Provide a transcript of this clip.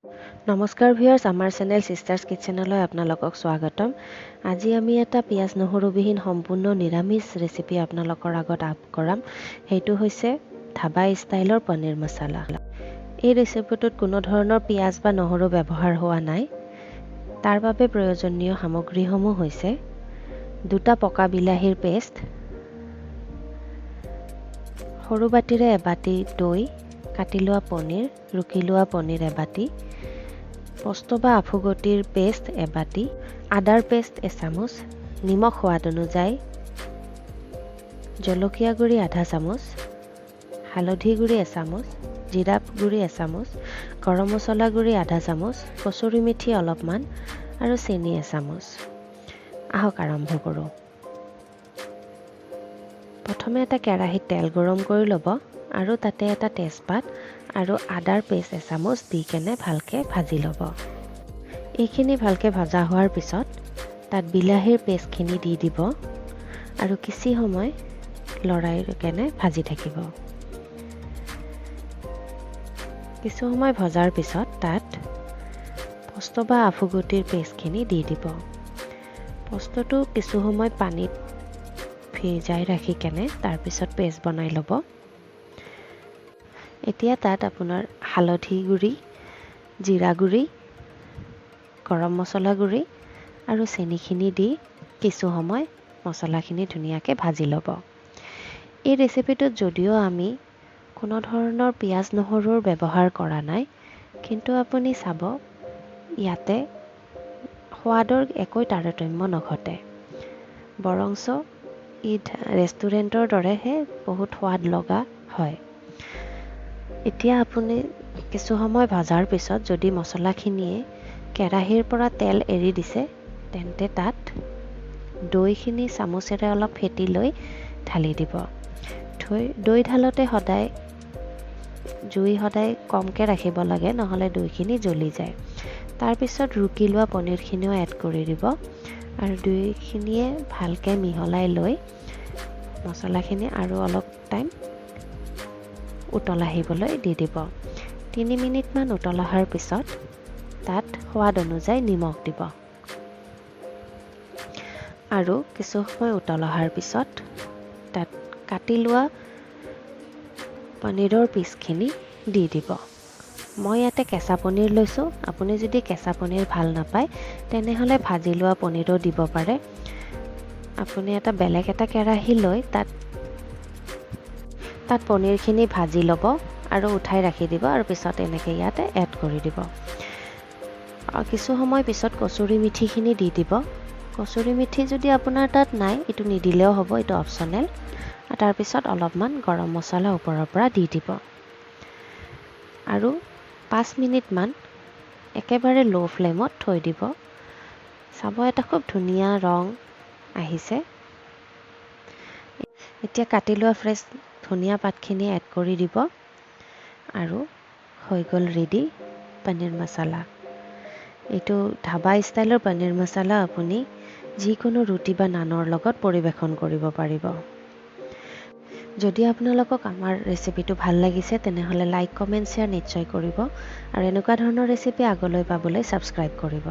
নমস্কাৰ ভিউয়াৰ্স, আমাৰ চেনেল সিষ্টাৰ্ছ কিচেনলৈ আপোনালোকক স্বাগতম। আজি আমি এটা পিয়াজ নহৰুবিহীন সম্পূৰ্ণ নিৰামিষ ৰেচিপি আপোনালোকৰ আগত আপ কৰাম। সেইটো হৈছে ধাবা ষ্টাইলৰ পনীৰ মছলা। এই ৰেচিপিটোত কোনো ধৰণৰ পিয়াজ বা নহৰু ব্যৱহাৰ হোৱা নাই। তাৰ বাবে প্ৰয়োজনীয় সামগ্ৰীসমূহ হৈছে 2টা পকা বিলাহীৰ পেষ্ট, সৰু বাটিৰে এবাটি দৈ, কাটি লোৱা পনীৰ, ৰুকি লোৱা পনীৰ এবাটি, পোস্ত বা আফুগুটিৰ পেষ্ট এবাটি, আদাৰ পেষ্ট এচামুচ, নিমখ সোৱাদ অনুযায়ী, জলকীয়া গুড়ি আধা চামুচ, হালধি গুড়ি এচামুচ, জিৰা গুড়ি এচামুচ, গৰম মছলা গুড়ি আধা চামুচ, কচুৰি মেথি অলপমান আৰু চেনি এচামুচ। আহক আৰম্ভ কৰোঁ। প্ৰথমে এটা কেৰাহীত তেল গৰম কৰি ল'ব আৰু তাতে এটা তেজপাত আৰু আদাৰ পেষ্ট এচামুচ দি কেনে ভালকৈ ভাজি ল'ব। এইখিনি ভালকৈ ভজা হোৱাৰ পিছত তাত বিলাহীৰ পেষ্টখিনি দি দিব আৰু কিছু সময় লৰাই কেনে ভাজি থাকিব। কিছু সময় ভজাৰ পিছত তাত পোস্ত বা আফুগুটিৰ পেষ্টখিনি দি দিব। পোস্তটো কিছু সময় পানীত ভিজাই ৰাখি কেনে তাৰপিছত পেষ্ট বনাই ল'ব। এতিয়া তাত আপোনাৰ হালধি গুড়ি, জিৰা গুড়ি, গৰম মছলা গুড়ি আৰু চেনিখিনি দি কিছু সময় মছলাখিনি ধুনীয়াকৈ ভাজি ল'ব। এই ৰেচিপিটোত যদিও আমি কোনো ধৰণৰ পিয়াজ নহৰুৰ ব্যৱহাৰ কৰা নাই, কিন্তু আপুনি চাব ইয়াতে সোৱাদৰ একো তাৰতম্য নঘটে। বৰঞ্চ ই ৰেষ্টুৰেণ্টৰ দৰেহে বহুত সোৱাদ লগা হয়। এতিয়া আপুনি কিছু সময় ভজাৰ পিছত যদি মছলাখিনিয়ে কেৰাহীৰ পৰা তেল এৰি দিছে, তেন্তে তাত দৈখিনি চামুচেৰে অলপ ফেটি লৈ ঢালি দিব। দৈ ঢালোতে জুই সদায় কমকৈ ৰাখিব লাগে, নহ'লে দৈখিনি জ্বলি যায়। তাৰপিছত ৰুকি লোৱা পনীৰখিনিও এড কৰি দিব আৰু দৈখিনিয়ে ভালকৈ মিহলাই লৈ মছলাখিনি আৰু অলপ টাইম উতল আহিবলৈ দি দিব। 3 মিনিটমান উতল অহাৰ পিছত তাত সোৱাদ অনুযায়ী নিমখ দিব আৰু কিছু সময় উতল অহাৰ পিছত তাত কাটি লোৱা পনীৰৰ পিচখিনি দি দিব। মই ইয়াতে কেঁচা পনীৰ লৈছোঁ। আপুনি যদি কেঁচা পনীৰ ভাল নাপায় তেনেহ'লে ভাজি লোৱা পনীৰো দিব পাৰে। আপুনি এটা বেলেগ এটা কেৰাহী লৈ তাত পনীৰখিনি ভাজি ল'ব আৰু উঠাই ৰাখি দিব আৰু পিছত এনেকৈ ইয়াতে এড কৰি দিব। কিছু সময় পিছত কচুৰি মেথিখিনি দি দিব। কচুৰি মেথি যদি আপোনাৰ তাত নাই, এইটো নিদিলেও হ'ব, এইটো অপশ্যনেল। তাৰপিছত অলপমান গৰম মছলা ওপৰৰ পৰা দি দিব আৰু 5 মিনিটমান একেবাৰে ল' ফ্লেমত থৈ দিব। চাব এটা খুব ধুনীয়া ৰং আহিছে। এতিয়া কাটি লোৱা ফ্ৰেছ ধনিয়া পাতখিনি এড কৰি দিব আৰু হৈ গ'ল ৰেডি পনীৰ মছলা। এইটো ধাবা ষ্টাইলৰ পনীৰ মছলা আপুনি যিকোনো ৰুটি বা নানৰ লগত পৰিৱেশন কৰিব পাৰিব। যদি আপোনালোকক আমাৰ ৰেচিপিটো ভাল লাগিছে তেনেহ'লে লাইক, কমেণ্ট, শ্বেয়াৰ নিশ্চয় কৰিব আৰু এনেকুৱা ধৰণৰ ৰেচিপি আগলৈ পাবলৈ ছাবস্ক্ৰাইব কৰিব।